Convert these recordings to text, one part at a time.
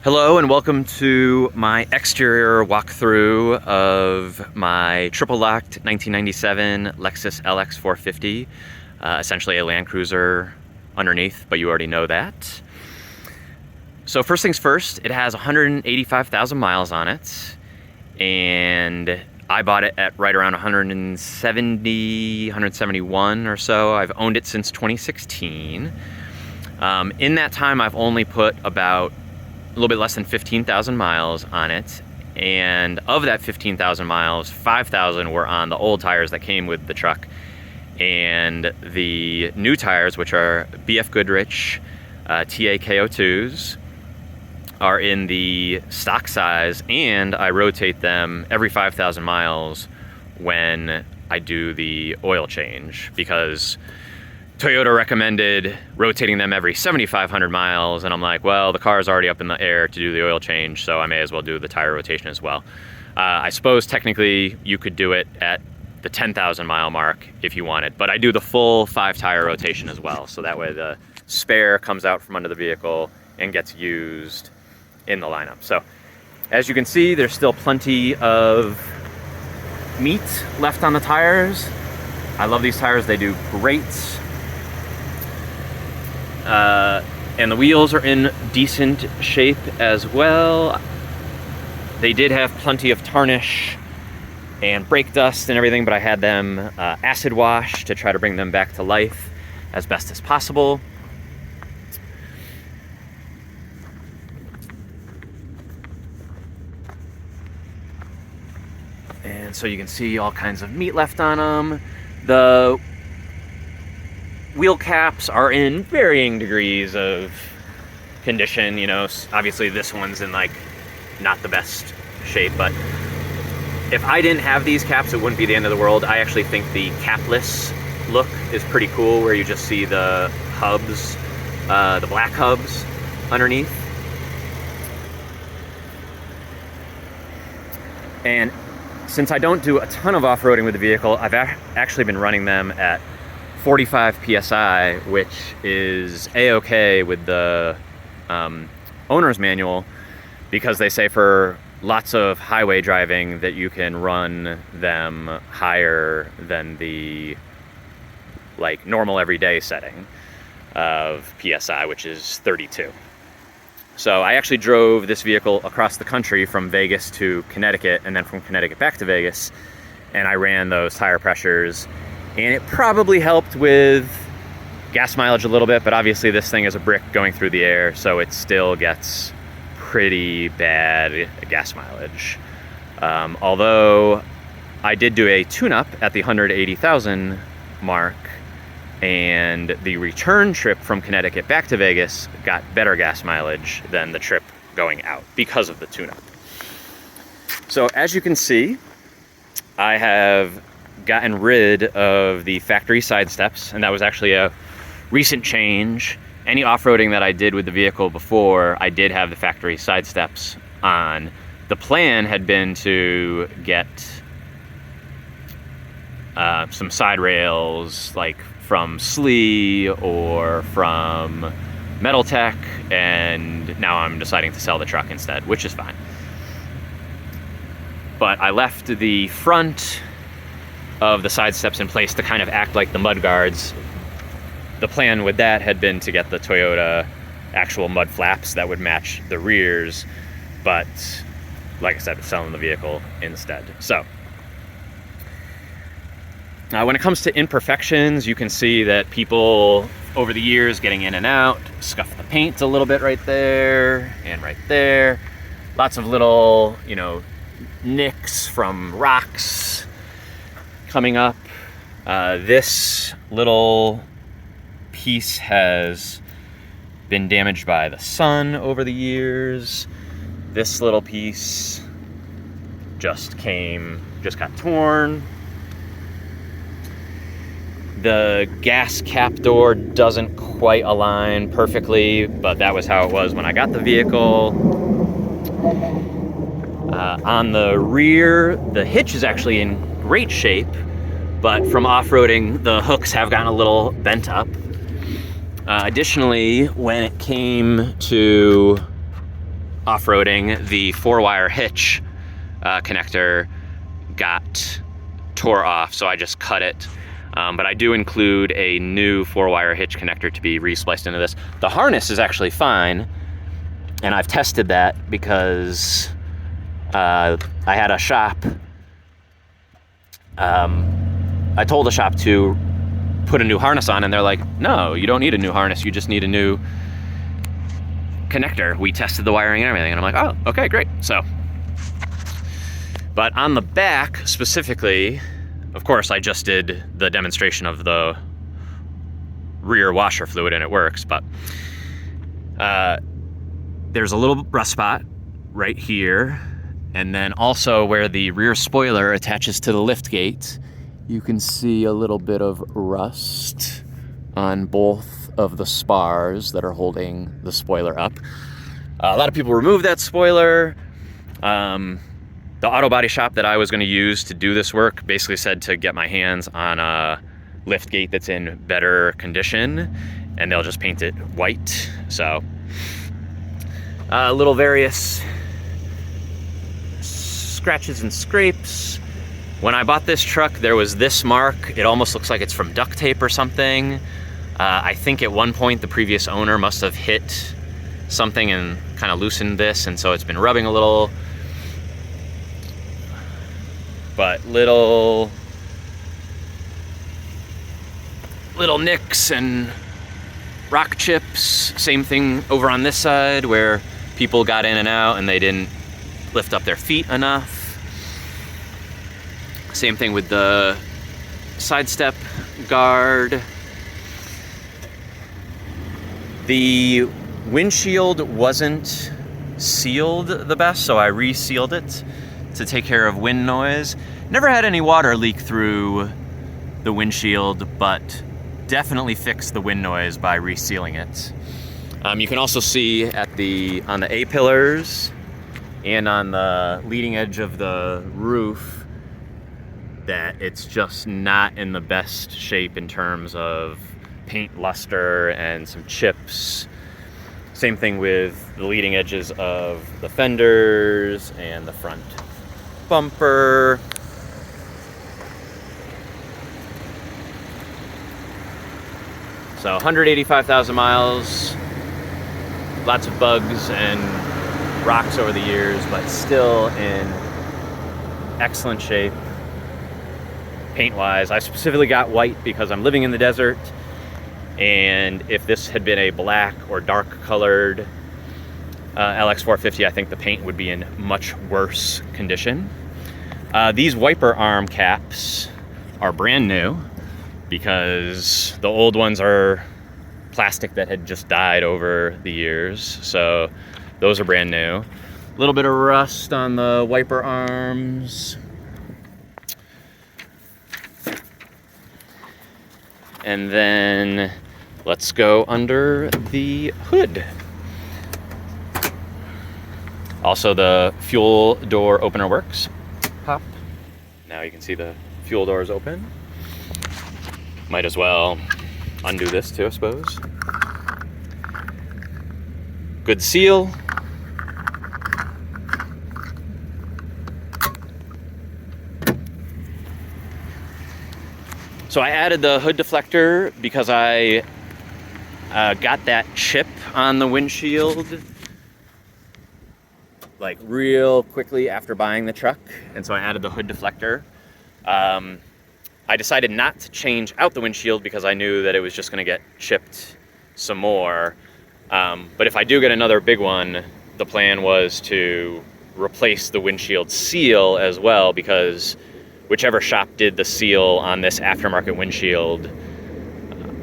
Hello and welcome to my exterior walkthrough of my triple locked 1997 Lexus LX450, essentially a Land Cruiser underneath, but you already know that. So first things first, it has 185,000 miles on it, and I bought it at right around 171 or so. I've owned it since 2016. In that time, I've only put about a little bit less than 15,000 miles on it, and of that 15,000 miles, 5,000 were on the old tires that came with the truck, and the new tires, which are BF Goodrich TAKO2s, are in the stock size, and I rotate them every 5,000 miles when I do the oil change, because Toyota recommended rotating them every 7,500 miles, and I'm like, well, the car's already up in the air to do the oil change, so I may as well do the tire rotation as well. I suppose technically you could do it at the 10,000 mile mark if you wanted, but I do the full 5-tire rotation as well, so that way the spare comes out from under the vehicle and gets used in the lineup. So as you can see, there's still plenty of meat left on the tires. I love these tires, they do great. And the wheels are in decent shape as well. They did have plenty of tarnish and brake dust and everything, but I had them acid washed to try to bring them back to life as best as possible. And so you can see all kinds of meat left on them. The wheel caps are in varying degrees of condition, you know. Obviously this one's in like not the best shape, but if I didn't have these caps, it wouldn't be the end of the world. I actually think the capless look is pretty cool, where you just see the hubs, the black hubs underneath. And since I don't do a ton of off-roading with the vehicle, I've actually been running them at 45 PSI, which is a-okay with the owner's manual, because they say for lots of highway driving that you can run them higher than the like normal everyday setting of PSI, which is 32. So I actually drove this vehicle across the country from Vegas to Connecticut, and then from Connecticut back to Vegas, and I ran those tire pressures. And it probably helped with gas mileage a little bit, but obviously this thing is a brick going through the air, so it still gets pretty bad gas mileage. Although I did do a tune-up at the 180,000 mark, and the return trip from Connecticut back to Vegas got better gas mileage than the trip going out because of the tune-up. So as you can see, I have gotten rid of the factory side steps, and that was actually a recent change. Any off-roading that I did with the vehicle before, I did have the factory side steps on. The plan had been to get some side rails like from Slee or from Metal Tech, and now I'm deciding to sell the truck instead, which is fine. But I left the front of the side steps in place to kind of act like the mud guards. The plan with that had been to get the Toyota actual mud flaps that would match the rears, but like I said, selling the vehicle instead. So when it comes to imperfections, you can see that people over the years getting in and out scuffed the paint a little bit right there and right there. Lots of little, you know, nicks from rocks coming up. This little piece has been damaged by the sun over the years. This little piece just got torn. The gas cap door doesn't quite align perfectly, but that was how it was when I got the vehicle. On the rear, the hitch is actually in great shape, but from off-roading, the hooks have gotten a little bent up. Additionally, when it came to off-roading, the 4-wire hitch connector got tore off, so I just cut it. But I do include a new 4-wire hitch connector to be re-spliced into this. The harness is actually fine, and I've tested that because I had a shop. I told the shop to put a new harness on, and they're like, no, you don't need a new harness, you just need a new connector. We tested the wiring and everything, and I'm like, oh, okay, great. So, but on the back specifically, of course, I just did the demonstration of the rear washer fluid and it works, but there's a little rust spot right here, and then also where the rear spoiler attaches to the lift gate, you can see a little bit of rust on both of the spars that are holding the spoiler up. A lot of people remove that spoiler. The auto body shop that I was going to use to do this work basically said to get my hands on a lift gate that's in better condition, and they'll just paint it white. So little various scratches and scrapes. When I bought this truck, there was this mark. It almost looks like it's from duct tape or something. I think at one point the previous owner must have hit something and kind of loosened this, and so it's been rubbing a little. But little nicks and rock chips. Same thing over on this side where people got in and out and they didn't lift up their feet enough. Same thing with the side step guard. The windshield wasn't sealed the best, so I resealed it to take care of wind noise. Never had any water leak through the windshield, but definitely fixed the wind noise by resealing it. You can also see on the A-pillars and on the leading edge of the roof that it's just not in the best shape in terms of paint luster and some chips. Same thing with the leading edges of the fenders and the front bumper. So 185,000 miles, lots of bugs and rocks over the years, but still in excellent shape paint-wise. I specifically got white because I'm living in the desert, and if this had been a black or dark colored LX450, I think the paint would be in much worse condition. These wiper arm caps are brand new because the old ones are plastic that had just died over the years. So those are brand new. A little bit of rust on the wiper arms. And then let's go under the hood. Also, the fuel door opener works. Pop. Now you can see the fuel doors open. Might as well undo this too, I suppose. Good seal. So I added the hood deflector because I got that chip on the windshield like real quickly after buying the truck, and so I added the hood deflector. I decided not to change out the windshield because I knew that it was just going to get chipped some more. But if I do get another big one, the plan was to replace the windshield seal as well, because whichever shop did the seal on this aftermarket windshield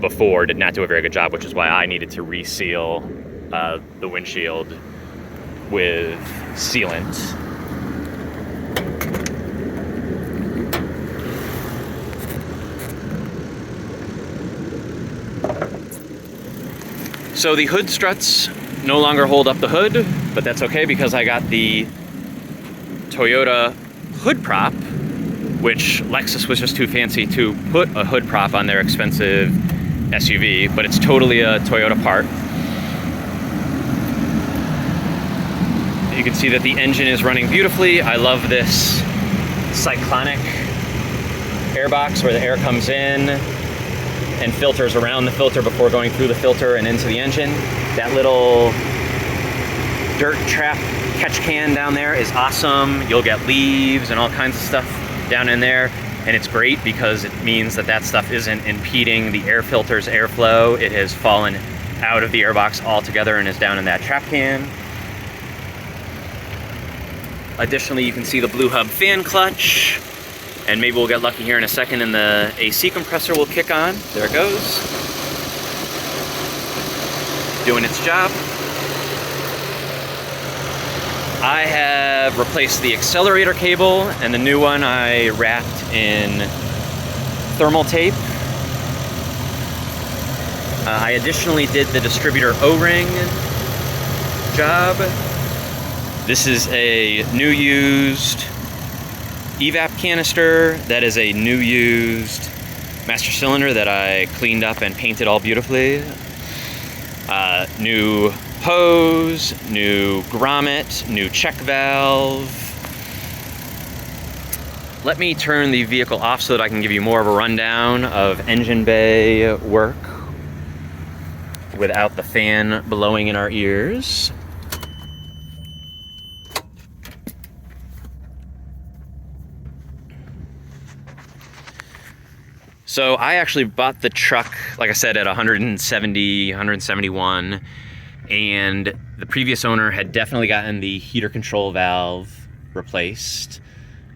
before did not do a very good job, which is why I needed to reseal the windshield with sealant. So the hood struts no longer hold up the hood, but that's okay because I got the Toyota hood prop, which Lexus was just too fancy to put a hood prop on their expensive SUV, but it's totally a Toyota part. You can see that the engine is running beautifully. I love this cyclonic airbox where the air comes in and filters around the filter before going through the filter and into the engine. That little dirt trap catch can down there is awesome. You'll get leaves and all kinds of stuff down in there, and it's great because it means that that stuff isn't impeding the air filter's airflow. It has fallen out of the airbox altogether and is down in that trap can. Additionally, you can see the Blue Hub fan clutch, and maybe we'll get lucky here in a second and the AC compressor will kick on. There it goes. Doing its job. I have replaced the accelerator cable, and the new one I wrapped in thermal tape. I additionally did the distributor O-ring job. This is a new used evap canister. That is a new used master cylinder that I cleaned up and painted all beautifully. New hose, new grommet, new check valve. Let me turn the vehicle off so that I can give you more of a rundown of engine bay work without the fan blowing in our ears. So I actually bought the truck, like I said, at 170, 171, and the previous owner had definitely gotten the heater control valve replaced.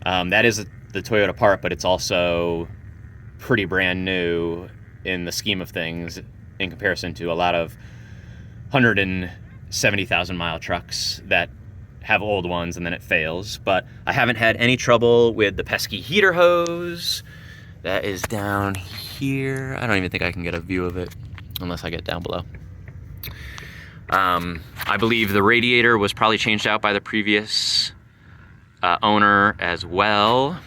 That is the Toyota part, but it's also pretty brand new in the scheme of things in comparison to a lot of 170,000 mile trucks that have old ones and then it fails. But I haven't had any trouble with the pesky heater hose. That is down here. I don't even think I can get a view of it unless I get down below. I believe the radiator was probably changed out by the previous owner as well.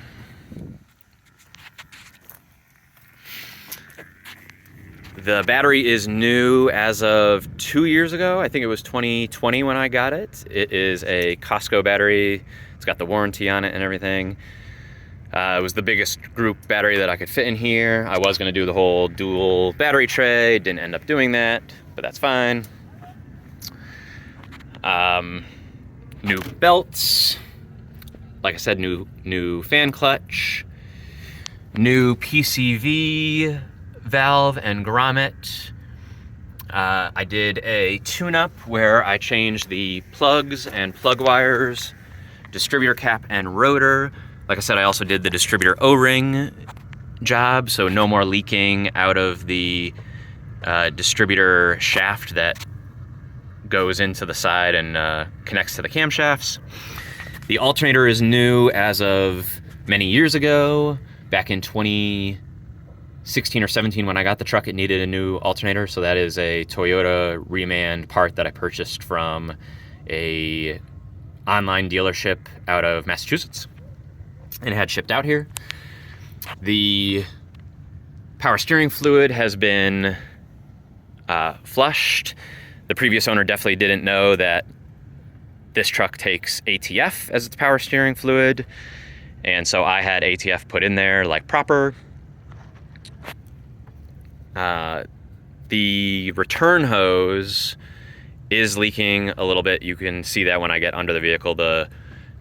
The battery is new as of 2 years ago. I think it was 2020 when I got it. It is a Costco battery. It's got the warranty on it and everything. It was the biggest group battery that I could fit in here. I was gonna do the whole dual battery tray. Didn't end up doing that, but that's fine. New belts. Like I said, new fan clutch. New PCV valve and grommet. I did a tune-up where I changed the plugs and plug wires, distributor cap and rotor. Like I said, I also did the distributor O-ring job, so no more leaking out of the distributor shaft that goes into the side and connects to the camshafts. The alternator is new as of many years ago. Back in 2016 or 17 when I got the truck, it needed a new alternator, so that is a Toyota Remand part that I purchased from a online dealership out of Massachusetts and had shipped out here. The power steering fluid has been flushed. The previous owner definitely didn't know that this truck takes ATF as its power steering fluid, and so I had ATF put in there like proper. The return hose is leaking a little bit. You can see that when I get under the vehicle. The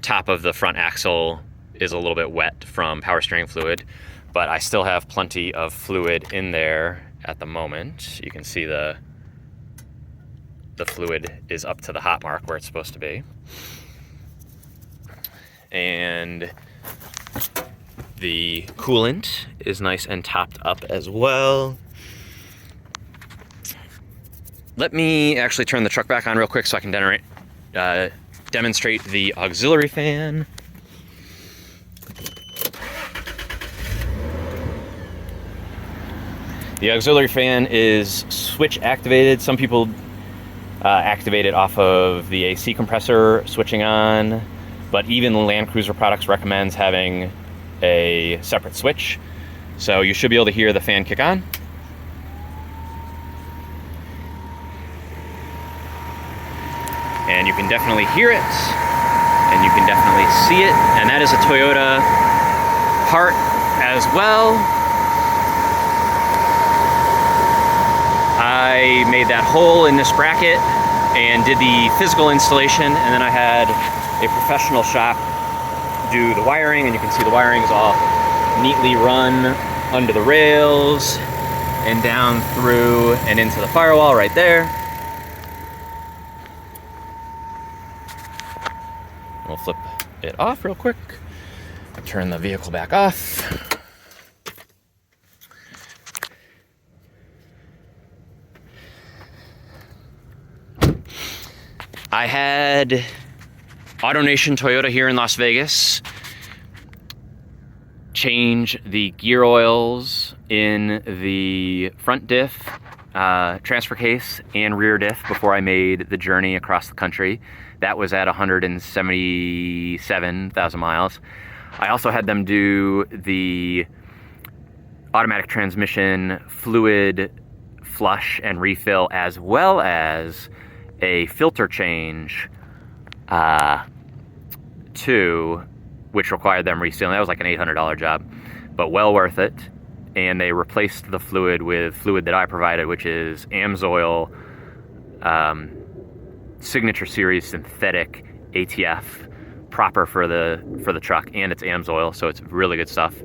top of the front axle is a little bit wet from power steering fluid, but I still have plenty of fluid in there at the moment. You can see the fluid is up to the hot mark where it's supposed to be. And the coolant is nice and topped up as well. Let me actually turn the truck back on real quick so I can demonstrate the auxiliary fan. The auxiliary fan is switch activated. Some people activate it off of the AC compressor switching on, but even the Land Cruiser products recommends having a separate switch. So you should be able to hear the fan kick on. and you can definitely hear it, and you can definitely see it, and that is a Toyota part as well. I made that hole in this bracket and did the physical installation, and then I had a professional shop do the wiring, and you can see the wiring is all neatly run under the rails and down through and into the firewall right there. We'll flip it off real quick. Turn the vehicle back off. I had AutoNation Toyota here in Las Vegas change the gear oils in the front diff, transfer case, and rear diff before I made the journey across the country. That was at 177,000 miles. I also had them do the automatic transmission fluid flush and refill, as well as a filter change too, which required them resealing. That was like an $800 job, but well worth it. And they replaced the fluid with fluid that I provided, which is AMSOIL Signature Series synthetic ATF, proper for the truck, and it's AMSOIL, so it's really good stuff.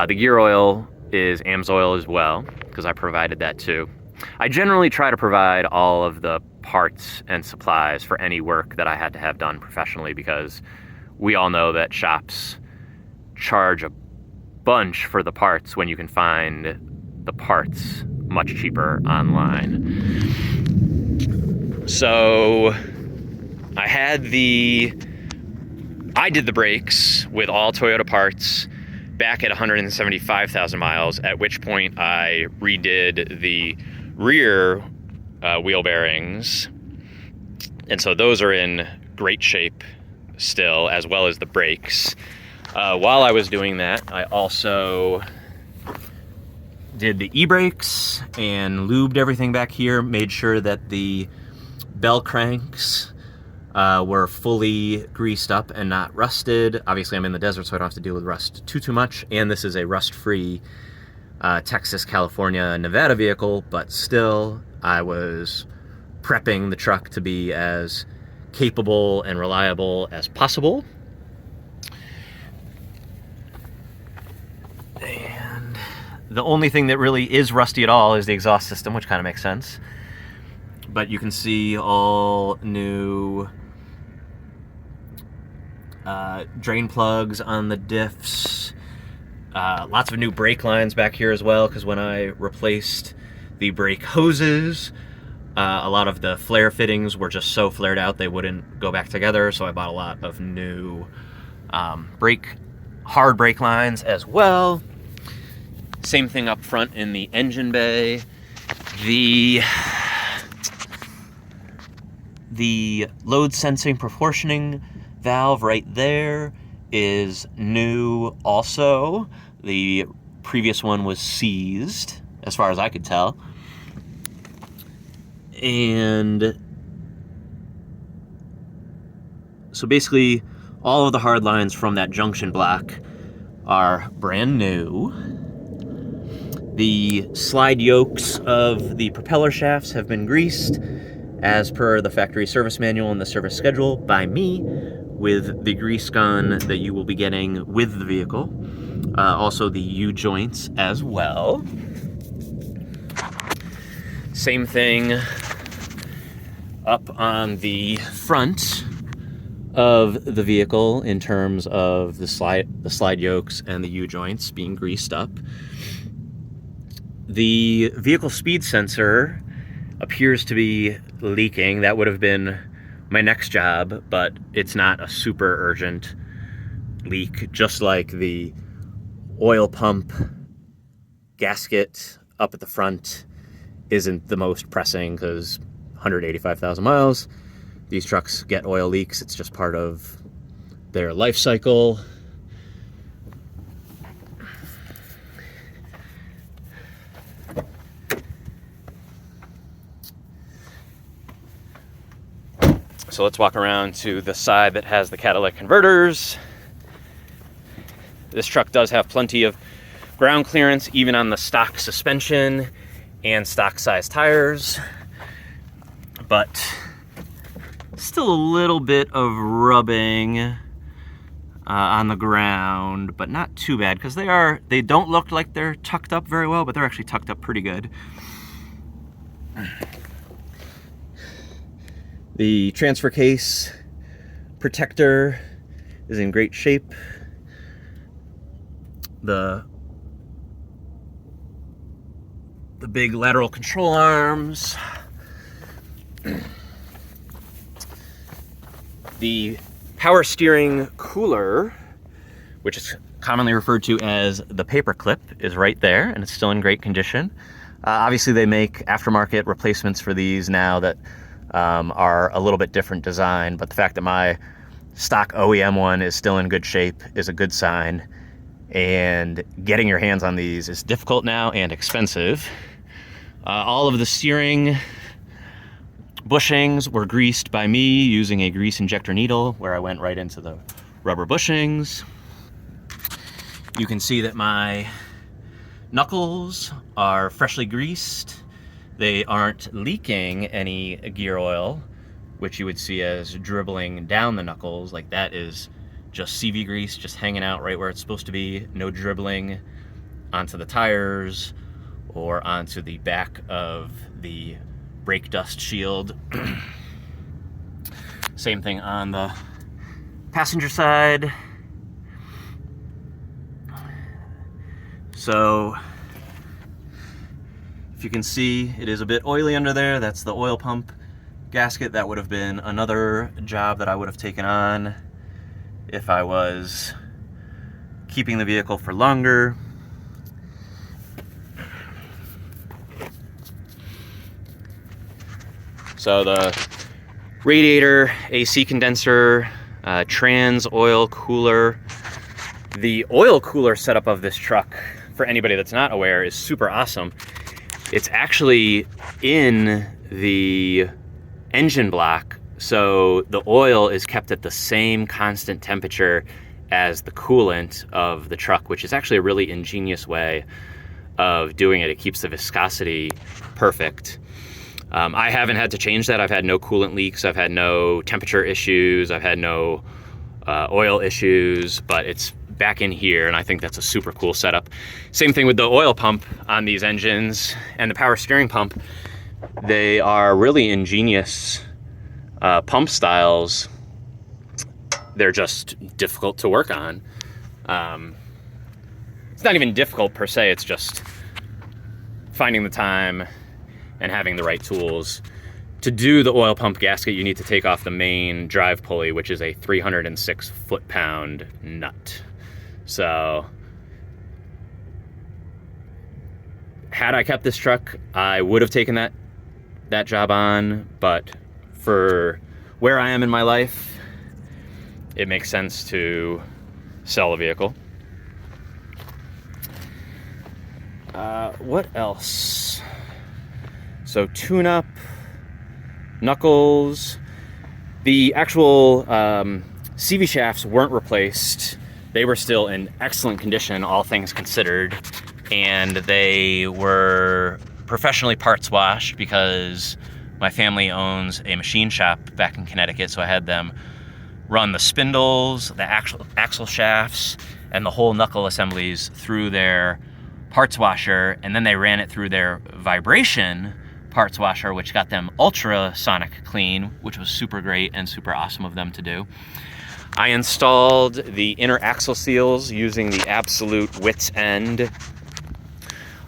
The gear oil is AMSOIL as well, because I provided that too. I generally try to provide all of the parts and supplies for any work that I had to have done professionally, because we all know that shops charge a bunch for the parts when you can find the parts much cheaper online. So I did the brakes with all Toyota parts back at 175,000 miles, at which point I redid the rear wheel bearings, and so those are in great shape still, as well as the brakes. While I was doing that, I also did the e-brakes and lubed everything back here, made sure that the bell cranks were fully greased up and not rusted. Obviously I'm in the desert, so I don't have to deal with rust too much, and this is a rust-free Texas, California, Nevada vehicle, but still I was prepping the truck to be as capable and reliable as possible. And the only thing that really is rusty at all is the exhaust system, which kind of makes sense. But you can see all new drain plugs on the diffs. Lots of new brake lines back here as well, because when I replaced the brake hoses, a lot of the flare fittings were just so flared out they wouldn't go back together, so I bought a lot of new hard brake lines as well. Same thing up front in the engine bay. The load sensing proportioning valve right there is new also. The previous one was seized, as far as I could tell. And so basically all of the hard lines from that junction block are brand new. The slide yokes of the propeller shafts have been greased as per the factory service manual and the service schedule by me, with the grease gun that you will be getting with the vehicle. Also the U-joints as well. Same thing up on the front of the vehicle in terms of the slide yokes and the U-joints being greased up. The vehicle speed sensor appears to be leaking. That would have been my next job, but it's not a super urgent leak, just like the oil pump gasket up at the front isn't the most pressing, because 185,000 miles, these trucks get oil leaks. It's just part of their life cycle. So let's walk around to the side that has the catalytic converters. This truck does have plenty of ground clearance, even on the stock suspension and stock size tires, but still a little bit of rubbing on the ground, but not too bad, because they don't look like they're tucked up very well, but they're actually tucked up pretty good. The transfer case protector is in great shape. The big lateral control arms. The power steering cooler, which is commonly referred to as the paperclip, is right there, and it's still in great condition. Obviously, they make aftermarket replacements for these now that are a little bit different design, but the fact that my stock OEM one is still in good shape is a good sign. And getting your hands on these is difficult now and expensive. All of the steering bushings were greased by me using a grease injector needle, where I went right into the rubber bushings. You can see that my knuckles are freshly greased. They aren't leaking any gear oil, which you would see as dribbling down the knuckles. Like, that is just CV grease just hanging out right where it's supposed to be. No dribbling onto the tires or onto the back of the brake dust shield. Same thing on the passenger side. So if you can see, it is a bit oily under there. That's the oil pump gasket. That would have been another job that I would have taken on if I was keeping the vehicle for longer. So the radiator, AC condenser, trans oil cooler. The oil cooler setup of this truck, for anybody that's not aware, is super awesome. It's actually in the engine block, so the oil is kept at the same constant temperature as the coolant of the truck, which is actually a really ingenious way of doing it. It keeps the viscosity perfect. I haven't had to change that. I've had no coolant leaks. I've had no temperature issues. I've had no oil issues, but it's back in here, and I think that's a super cool setup. Same thing with the oil pump on these engines and the power steering pump. They are really ingenious pump styles. They're just difficult to work on. It's not even difficult per se, it's just finding the time and having the right tools. To do the oil pump gasket, you need to take off the main drive pulley, which is a 306 foot-pound nut. So had I kept this truck, I would have taken that job on, but for where I am in my life, it makes sense to sell the vehicle. What else? So tune-up, knuckles. The actual CV shafts weren't replaced. They were still in excellent condition, all things considered, and they were professionally parts washed because my family owns a machine shop back in Connecticut, so I had them run the spindles, the axle shafts, and the whole knuckle assemblies through their parts washer, and then they ran it through their vibration parts washer, which got them ultrasonic clean, which was super great and super awesome of them to do. I installed the inner axle seals using the Absolute Wits End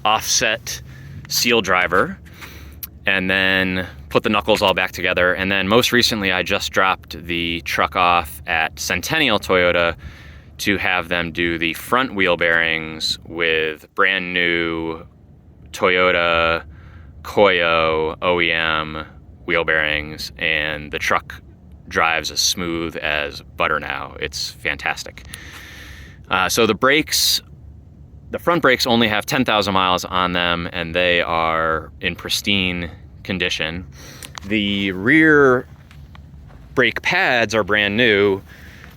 offset seal driver, and then put the knuckles all back together. And then most recently, I just dropped the truck off at Centennial Toyota to have them do the front wheel bearings with brand new Toyota Koyo OEM wheel bearings, and the truck drives as smooth as butter now. It's fantastic. So the brakes, the front brakes only have 10,000 miles on them, and they are in pristine condition. The rear brake pads are brand new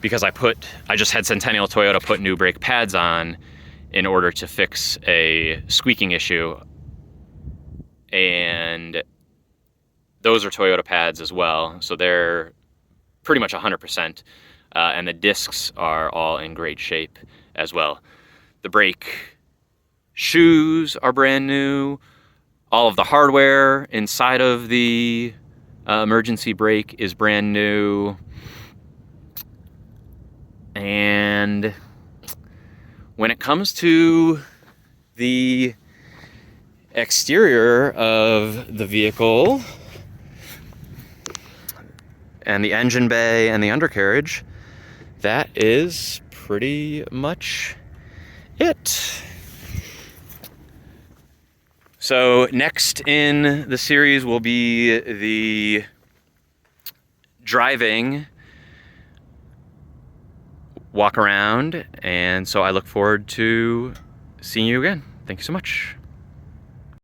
because I just had Centennial Toyota put new brake pads on in order to fix a squeaking issue. And those are Toyota pads as well. So they're pretty much 100%. And the discs are all in great shape as well. The brake shoes are brand new. All of the hardware inside of the emergency brake is brand new. And when it comes to the exterior of the vehicle and the engine bay and the undercarriage, that is pretty much it. So next in the series will be the driving walk around, and so I look forward to seeing you again. Thank you so much.